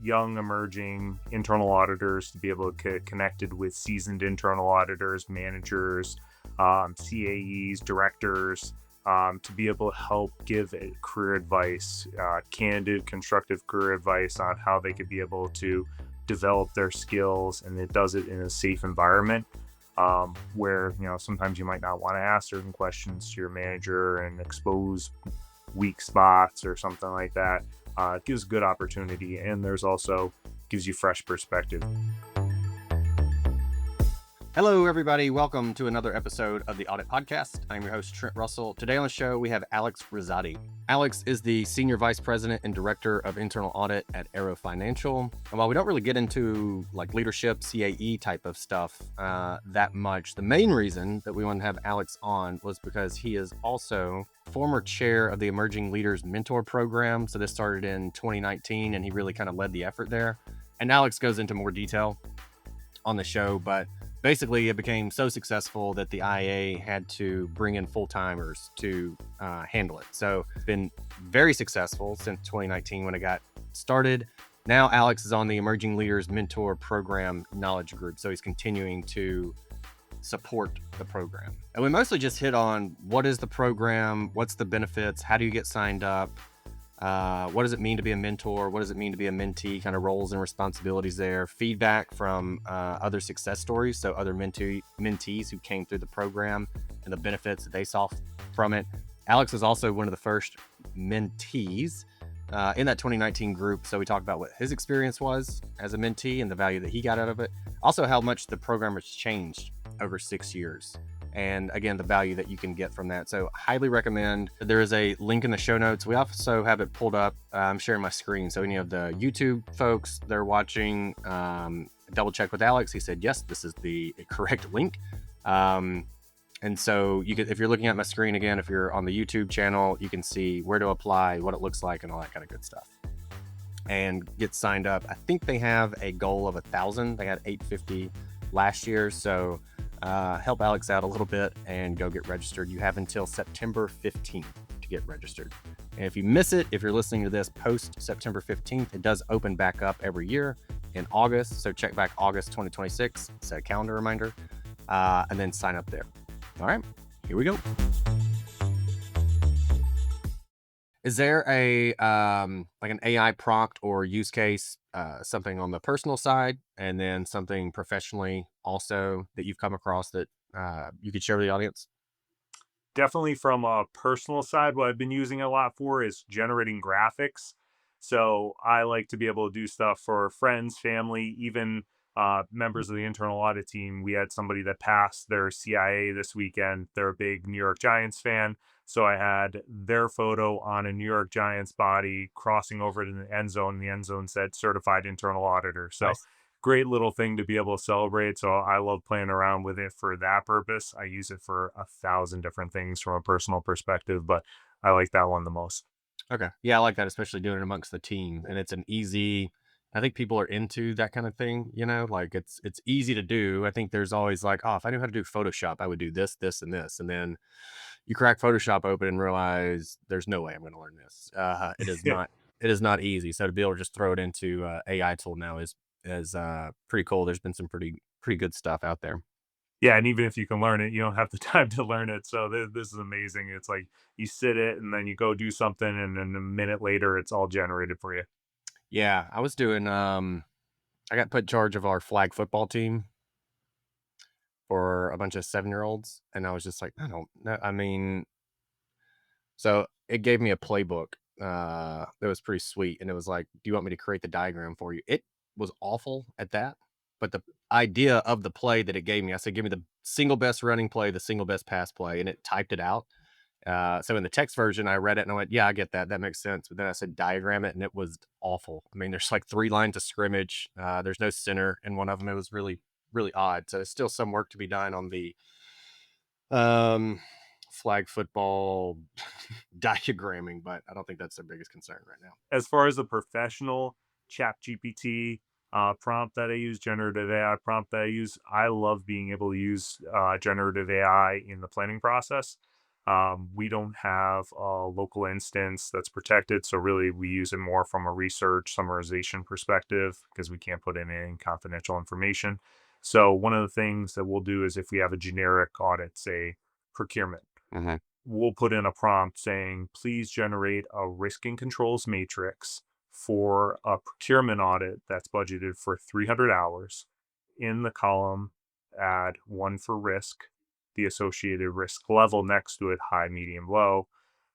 young emerging internal auditors to be able to get connected with seasoned internal auditors, managers, CAEs, directors, to be able to help give career advice, candid, constructive career advice on how they could be able to develop their skills, and it does it in a safe environment, where sometimes you might not want to ask certain questions to your manager and expose weak spots or something like that. It gives good opportunity, and there's also gives you fresh perspective. Hello, everybody. Welcome to another episode of the Audit Podcast. I'm your host, Trent Russell. Today on the show, we have Alex Rusate. Alex is the Senior Vice President and Director of Internal Audit at Arrow Financial. And while we don't really get into like leadership, CAE type of stuff that much, the main reason that we wanted to have Alex on was because he is also former chair of the Emerging Leaders Mentor Program. So this started in 2019, and he really kind of led the effort there. And Alex goes into more detail on the show, but basically, it became so successful that the IA had to bring in full-timers to handle it. So it's been very successful since 2019 when it got started. Now Alex is on the Emerging Leaders Mentor Program Knowledge Group, so he's continuing to support the program. And we mostly just hit on what is the program, what's the benefits, how do you get signed up, what does it mean to be a mentor? What does it mean to be a mentee? Kind of roles and responsibilities there. Feedback from other success stories. So other mentees who came through the program and the benefits that they saw from it. Alex was also one of the first mentees in that 2019 group. So we talked about what his experience was as a mentee and the value that he got out of it. Also how much the program has changed over 6 years. And again, the value that you can get from that. So highly recommend. There is a link in the show notes. We also have it pulled up. I'm sharing my screen. So any of the YouTube folks that are watching, double check with Alex. He said, yes, this is the correct link. And so you could, if you're looking at my screen again, if you're on the YouTube channel, you can see where to apply, what it looks like, and all that kind of good stuff. And get signed up. I think they have a goal of 1,000. They had 850 last year. So help Alex out a little bit and go get registered. You have until September 15th to get registered. And if you miss it, if you're listening to this post September 15th, it does open back up every year in August. So check back August 2026, set a calendar reminder, and then sign up there. All right, here we go. Is there a like an AI prompt or use case, something on the personal side, and then something professionally also that you've come across that you could share with the audience? Definitely from a personal side, what I've been using a lot for is generating graphics. So I like to be able to do stuff for friends, family, even members of the internal audit team. We had somebody that passed their CIA this weekend. They're a big New York Giants fan. So I had their photo on a New York Giants body crossing over to the end zone. The end zone said certified internal auditor. So Nice. great little thing to be able to celebrate. So I love playing around with it for that purpose. I use it for 1,000 different things from a personal perspective, but I like that one the most. Okay. Yeah, I like that, especially doing it amongst the team. And it's an easy, I think people are into that kind of thing, like it's easy to do. I think there's always like, oh, if I knew how to do Photoshop, I would do this, this, and this. And then you crack Photoshop open and realize there's no way I'm going to learn this. It is not easy. So to be able to just throw it into AI tool now is pretty cool. There's been some pretty good stuff out there. Yeah, and even if you can learn it, you don't have the time to learn it. So this is amazing. It's like you sit it and then you go do something, and then a minute later, it's all generated for you. Yeah, I was doing I got put in charge of our flag football team for a bunch of 7-year-olds, and I was just like, I don't know. I mean, so it gave me a playbook that was pretty sweet, and it was like, do you want me to create the diagram for you? It was awful at that, but the idea of the play that it gave me, I said, give me the single best running play, the single best pass play, and it typed it out. So in the text version, I read it and I went, yeah, I get that. That makes sense. But then I said diagram it, and it was awful. I mean, there's like 3 lines of scrimmage. There's no center in one of them. It was really, really odd. So there's still some work to be done on the um, flag football diagramming, but I don't think that's their biggest concern right now. As far as the professional chat GPT prompt that I use, generative AI prompt that I use, I love being able to use generative AI in the planning process. We don't have a local instance that's protected, so really we use it more from a research summarization perspective because we can't put in any confidential information. So one of the things that we'll do is if we have a generic audit, say procurement, Hmm. we'll put in a prompt saying, please generate a risk and controls matrix for a procurement audit that's budgeted for 300 hours. In the column, add one for risk, the associated risk level next to it, high, medium, low.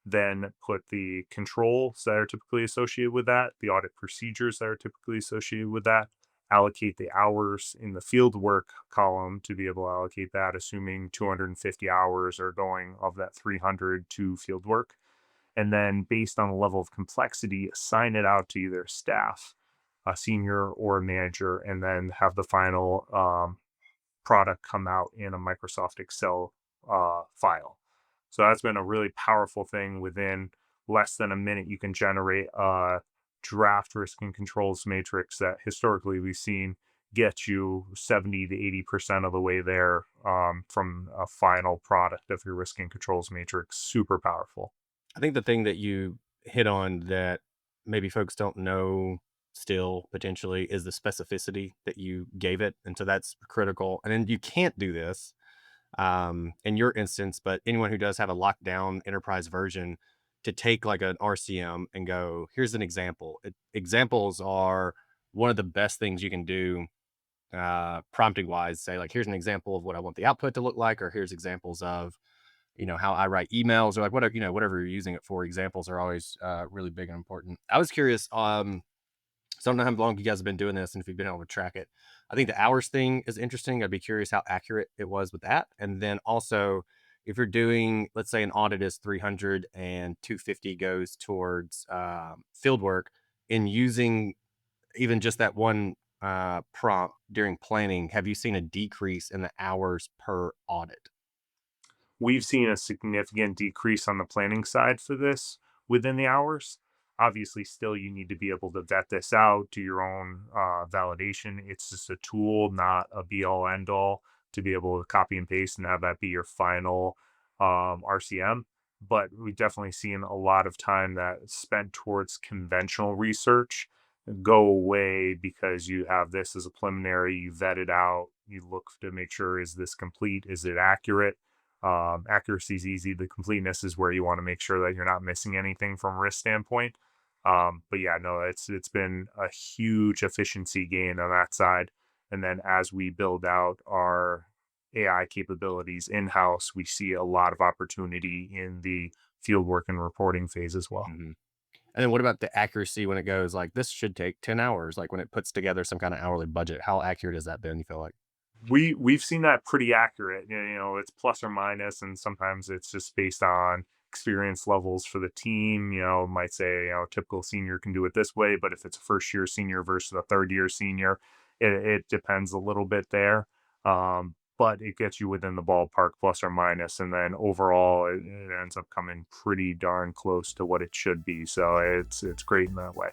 Then put the controls that are typically associated with that, the audit procedures that are typically associated with that, allocate the hours in the field work column to be able to allocate that, assuming 250 hours are going of that 300 to field work. And then, based on the level of complexity, assign it out to either staff, a senior, or a manager, and then have the final product come out in a Microsoft Excel file. So that's been a really powerful thing. Within less than a minute, you can generate a draft risk and controls matrix that historically we've seen get you 70 to 80% of the way there from a final product of your risk and controls matrix. Super powerful. I think the thing that you hit on that maybe folks don't know still potentially is the specificity that you gave it. And so that's critical. And then you can't do this in your instance, but anyone who does have a lockdown enterprise version to take like an RCM and go, here's an example. Examples are one of the best things you can do prompting wise. Say like, here's an example of what I want the output to look like, or here's examples of how I write emails or like whatever, whatever you're using it for. Examples are always really big and important. I was curious, so I don't know how long you guys have been doing this and if you've been able to track it. I think the hours thing is interesting. I'd be curious how accurate it was with that. And then also, if you're doing, let's say an audit is 300 and 250 goes towards field work, in using even just that one prompt during planning, have you seen a decrease in the hours per audit? We've seen a significant decrease on the planning side for this within the hours. Obviously, still, you need to be able to vet this out, do your own validation. It's just a tool, not a be all end all to be able to copy and paste and have that be your final RCM. But we've definitely seen a lot of time that spent towards conventional research go away because you have this as a preliminary, you vet it out, you look to make sure, is this complete, is it accurate? Accuracy is easy. The completeness is where you want to make sure that you're not missing anything from risk standpoint. But yeah, no, it's been a huge efficiency gain on that side. And then as we build out our AI capabilities in house, we see a lot of opportunity in the field work and reporting phase as well. Mhm. And then what about the accuracy when it goes like this should take 10 hours, like when it puts together some kind of hourly budget? How accurate has that been, you feel like? We've seen that pretty accurate. It's plus or minus, and sometimes it's just based on experience levels for the team. Might say, a typical senior can do it this way, but if it's a first year senior versus a third year senior, it depends a little bit there. But it gets you within the ballpark, plus or minus, and then overall, it ends up coming pretty darn close to what it should be. So it's great in that way.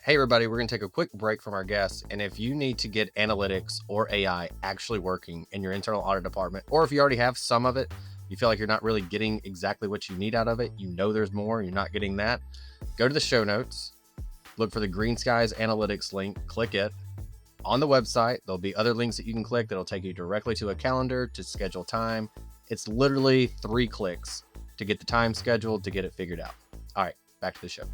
Hey, everybody, we're going to take a quick break from our guests. And if you need to get analytics or AI actually working in your internal audit department, or if you already have some of it, you feel like you're not really getting exactly what you need out of it, there's more, you're not getting that, go to the show notes, look for the Green Skies Analytics link, click it. On the website, there'll be other links that you can click that'll take you directly to a calendar to schedule time. It's literally 3 clicks to get the time scheduled, to get it figured out. All right, back to the show.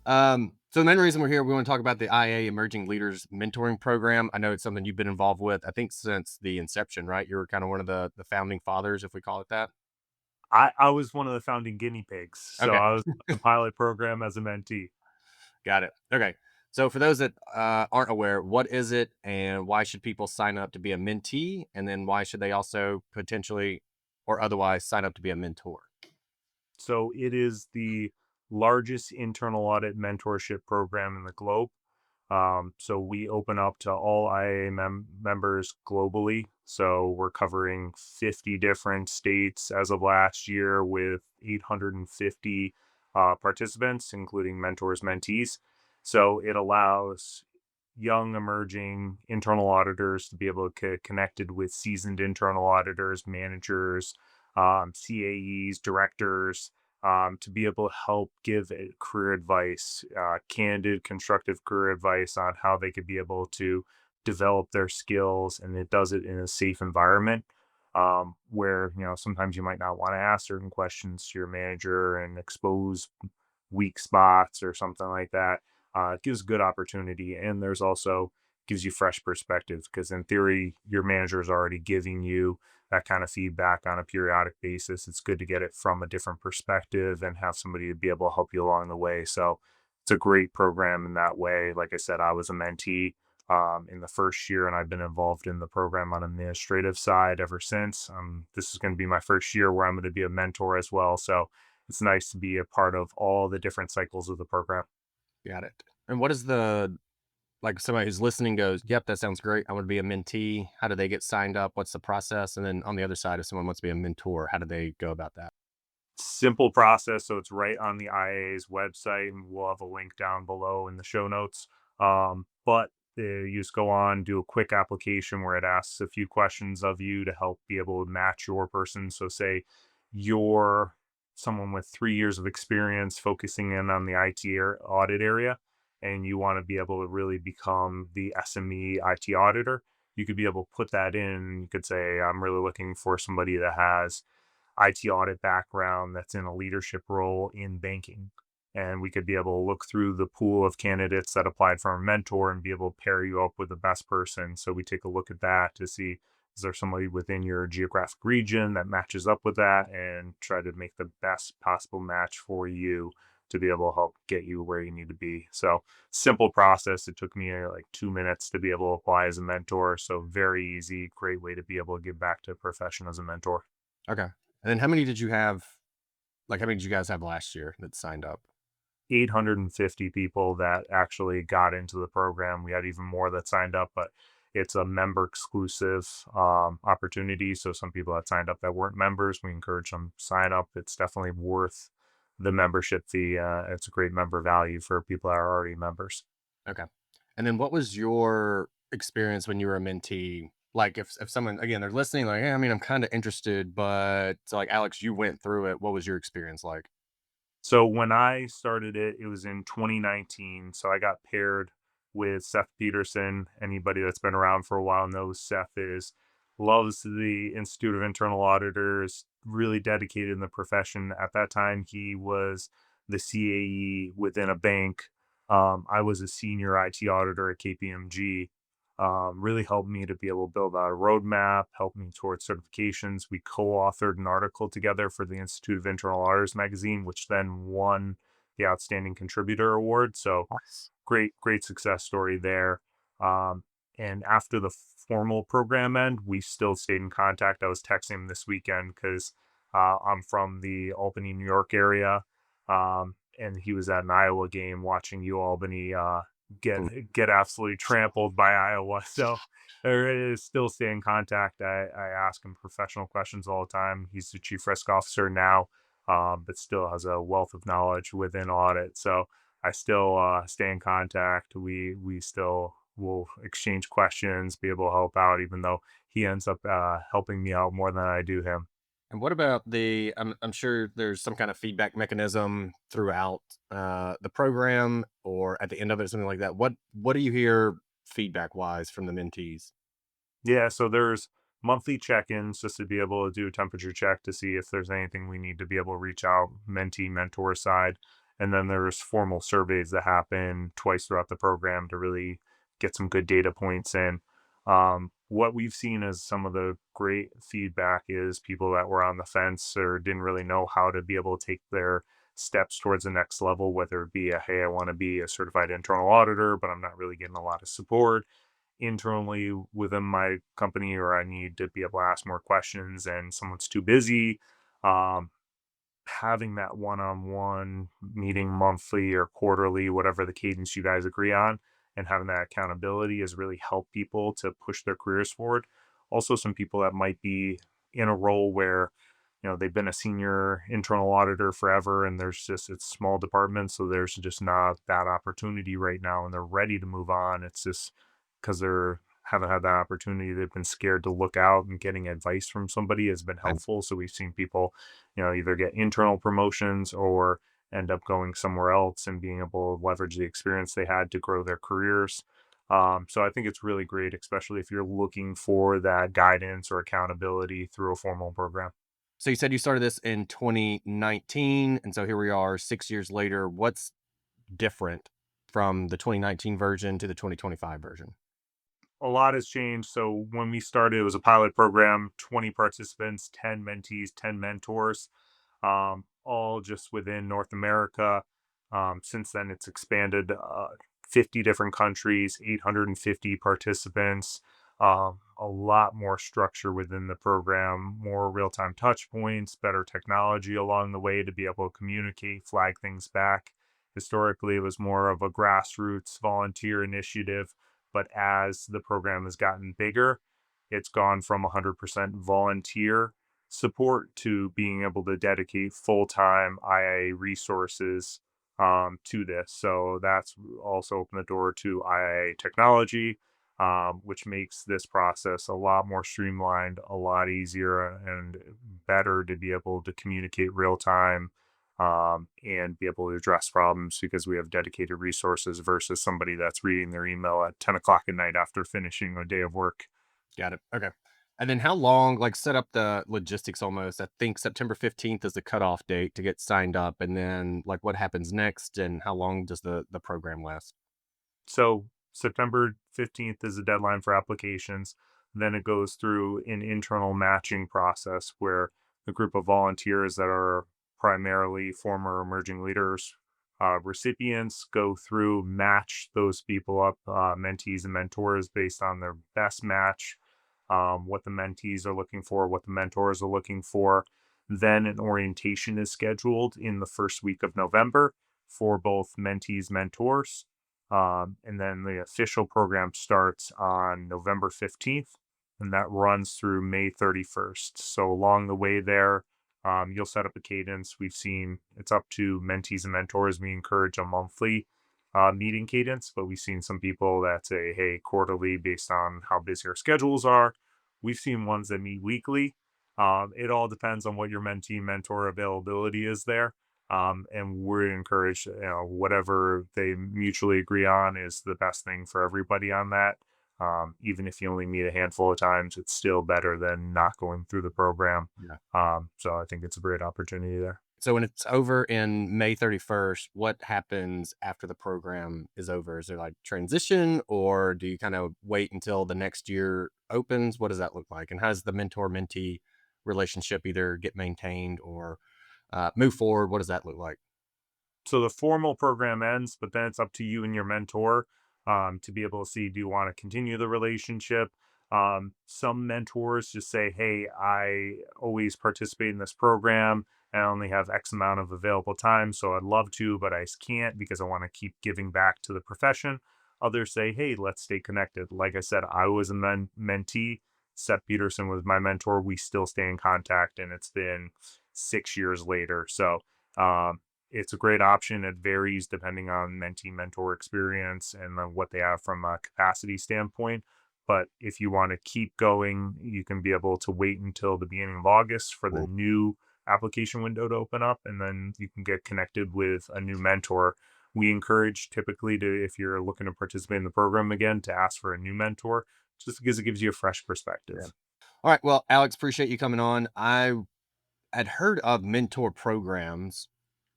So the main reason we're here, we want to talk about the IA Emerging Leaders Mentoring Program. I know it's something you've been involved with, I think, since the inception, right? You were kind of one of the founding fathers, if we call it that. I was one of the founding guinea pigs, so Okay, I was on the pilot program as a mentee. got it. Okay. So for those that aren't aware, what is it and why should people sign up to be a mentee? And then why should they also potentially or otherwise sign up to be a mentor? So it is the largest internal audit mentorship program in the globe. So we open up to all IA members globally. So we're covering 50 different states as of last year with 850 participants, including mentors, mentees. So it allows young emerging internal auditors to be able to get connected with seasoned internal auditors, managers, CAEs, directors, to be able to help give career advice, candid, constructive career advice on how they could be able to develop their skills, and it does it in a safe environment, where sometimes you might not want to ask certain questions to your manager and expose weak spots or something like that. It gives good opportunity, and there's also gives you fresh perspective because in theory your manager is already giving you that kind of feedback on a periodic basis. It's good to get it from a different perspective and have somebody to be able to help you along the way. So it's a great program in that way. Like I said, I was a mentee in the first year, and I've been involved in the program on administrative side ever since. This is going to be my first year where I'm going to be a mentor as well. So it's nice to be a part of all the different cycles of the program. Got it. And what is the like somebody who's listening goes, "Yep, that sounds great. I want to be a mentee." How do they get signed up? What's the process? And then on the other side, if someone wants to be a mentor, how do they go about that? Simple process, so it's right on the IA's website, and we'll have a link down below in the show notes. But you just go on, do a quick application where it asks a few questions of you to help be able to match your person. So, say you're someone with 3 years of experience focusing in on the IT audit area, and you want to be able to really become the SME IT auditor. You could be able to put that in. You could say, I'm really looking for somebody that has IT audit background that's in a leadership role in banking. And we could be able to look through the pool of candidates that applied for a mentor and be able to pair you up with the best person. So we take a look at that to see, is there somebody within your geographic region that matches up with that, and try to make the best possible match for you to be able to help get you where you need to be. So simple process. It took me like 2 minutes to be able to apply as a mentor. So very easy, great way to be able to give back to a profession as a mentor. Okay. And then how many did you have? Like, how many did you guys have last year that signed up? 850 people that actually got into the program. We had even more that signed up, but it's a member exclusive opportunity. So some people that signed up that weren't members, we encourage them to sign up. It's definitely worth the membership fee. It's a great member value for people that are already members. Okay. And then what was your experience when you were a mentee? Like if someone again they're listening, like, yeah, I mean, I'm kind of interested, but so like Alex, you went through it. What was your experience like? So when I started it, it was in 2019. So I got paired with Seth Peterson. Anybody that's been around for a while knows Seth is loves the Institute of Internal Auditors, really dedicated in the profession. At that time, he was the CAE within a bank. I was a senior IT auditor at KPMG. Really helped me to be able to build out a roadmap, helped me towards certifications. We co-authored an article together for the Institute of Internal Auditors magazine, which then won the Outstanding Contributor Award. So Nice. great success story there. Um, and after the formal program end, we still stayed in contact. I was texting him this weekend because I'm from the Albany, New York area, and he was at an Iowa game watching U Albany Ooh, get absolutely trampled by Iowa. So there is still stay in contact. I ask him professional questions all the time. He's the chief risk officer now, but still has a wealth of knowledge within audit. So I still stay in contact. We still will exchange questions, be able to help out, even though he ends up helping me out more than I do him. And what about the I'm sure there's some kind of feedback mechanism throughout, the program or at the end of it, something like that. What do you hear feedback-wise from the mentees? Yeah, so there's monthly check-ins just to be able to do a temperature check to see if there's anything we need to be able to reach out mentee mentor side. And then there's formal surveys that happen twice throughout the program to really get some good data points in. What we've seen as some of the great feedback is people that were on the fence or didn't really know how to be able to take their steps towards the next level, whether it be a, hey, I want to be a certified internal auditor, but I'm not really getting a lot of support internally within my company, or I need to be able to ask more questions and someone's too busy. Um, Having that one-on-one meeting monthly or quarterly, whatever the cadence you guys agree on, and having that accountability has really helped people to push their careers forward. Also, some people that might be in a role where they've been a senior internal auditor forever, and it's small department, so there's just not that opportunity right now, and they're ready to move on. It's just because they're haven't had that opportunity. They've been scared to look out, and getting advice from somebody has been And helpful. So we've seen people, either get internal promotions or end up going somewhere else and being able to leverage the experience they had to grow their careers. So I think it's really great, especially if you're looking for that guidance or accountability through a formal program. so you said you started this in 2019, and so here we are 6 years later. What's different from the 2019 version to the 2025 version? A lot has changed. So when we started, it was a pilot program, 20 participants, 10 mentees, 10 mentors, all just within North America. Since then, it's expanded 50 different countries, 850 participants, a lot more structure within the program, more real time touch points, better technology along the way to be able to communicate, flag things back. Historically, it was more of a grassroots volunteer initiative, but as the program has gotten bigger, it's gone from 100% volunteer support to being able to dedicate full-time IA resources to this. So that's also opened the door to IA technology, which makes this process a lot more streamlined, a lot easier, and better to be able to communicate real time, and be able to address problems because we have dedicated resources versus somebody that's reading their email at 10 o'clock at night after finishing a day of work. Got it. Okay. And then how long, like set up the logistics almost. I think September 15th is the cutoff date to get signed up. And then like what happens next and how long does the program last? So September 15th is the deadline for applications. Then it goes through an internal matching process where a group of volunteers that are primarily former emerging leaders recipients go through, match those people up, mentees and mentors, based on their best match, what the mentees are looking for, what the mentors are looking for. Then an orientation is scheduled in the first week of November for both mentees, mentors, and then the official program starts on November 15th, and that runs through May 31st. So along the way there, you'll set up a cadence. We've seen it's up to mentees and mentors. We encourage a monthly meeting cadence, but we've seen some people that say, hey, quarterly based on how busy our schedules are. We've seen ones that meet weekly. It all depends on what your mentee mentor availability is there, and we're encouraged, whatever they mutually agree on is the best thing for everybody on that. Even if you only meet a handful of times, it's still better than not going through the program. Yeah. So I think it's a great opportunity there. So when it's over in May 31st, what happens after the program is over? Is there like transition or do you kind of wait until the next year opens? What does that look like? And how does the mentor mentee relationship either get maintained or move forward? What does that look like? So the formal program ends, but then it's up to you and your mentor, to be able to see, do you want to continue the relationship? Some mentors just say, hey, I always participate in this program. I only have X amount of available time, so I'd love to, but I can't because I want to keep giving back to the profession. Others say, hey, let's stay connected. Like I said, I was a mentee. Seth Peterson was my mentor. We still stay in contact, and it's been 6 years later. So it's a great option. It varies depending on mentee mentor experience and what they have from a capacity standpoint. But if you want to keep going, you can be able to wait until the beginning of August for the Cool. new application window to open up, and then you can get connected with a new mentor. We encourage typically to, if you're looking to participate in the program again, to ask for a new mentor just because it gives you a fresh Yeah. perspective. All right. Well, Alex, appreciate you coming on. I had heard of mentor programs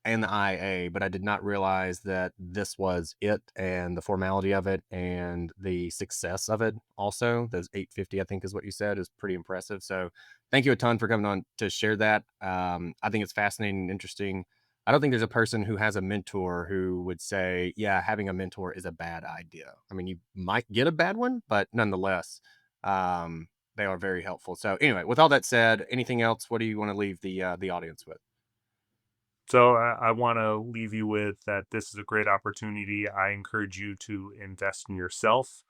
and the IA, but I did not realize that this was it and the formality of it and the success of it. Also, those 850, I think, is what you said, is pretty impressive. So, thank you a ton for coming on to share that. I think it's fascinating and interesting. I don't think there's a person who has a mentor who would say, "Yeah, having a mentor is a bad idea." I mean, you might get a bad one, but nonetheless, they are very helpful. So, anyway, with all that said, anything else? What do you want to leave the audience with? So I want to leave you with that this is a great opportunity. I encourage you to invest in yourself,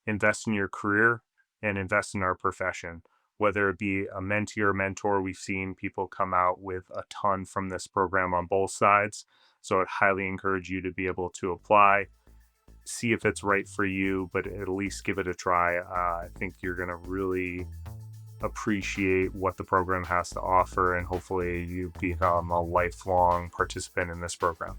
invest in your career, and invest in our profession. whether it be a mentee or mentor. We've seen people come out with a ton from this program on both sides. So I'd highly encourage you to be able to apply, see if it's right for you, but at least give it a try. I think you're going to really appreciate what the program has to offer, and hopefully you become a lifelong participant in this program.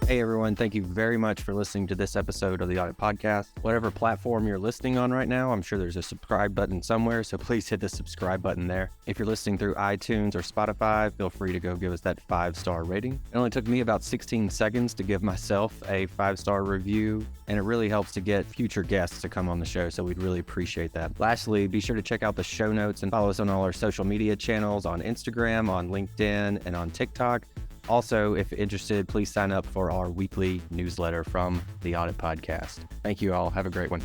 Hey everyone, thank you very much for listening to this episode of the Audit Podcast. Whatever platform you're listening on right now, I'm sure there's a subscribe button somewhere, so please hit the subscribe button there. If you're listening through iTunes or Spotify, feel free to go give us that 5-star rating. It only took me about 16 seconds to give myself a 5-star review, and it really helps to get future guests to come on the show, so we'd really appreciate that. Lastly, be sure to check out the show notes and follow us on all our social media channels on Instagram, on LinkedIn, and on TikTok. Also, if interested, please sign up for our weekly newsletter from the Audit Podcast. Thank you all. Have a great one.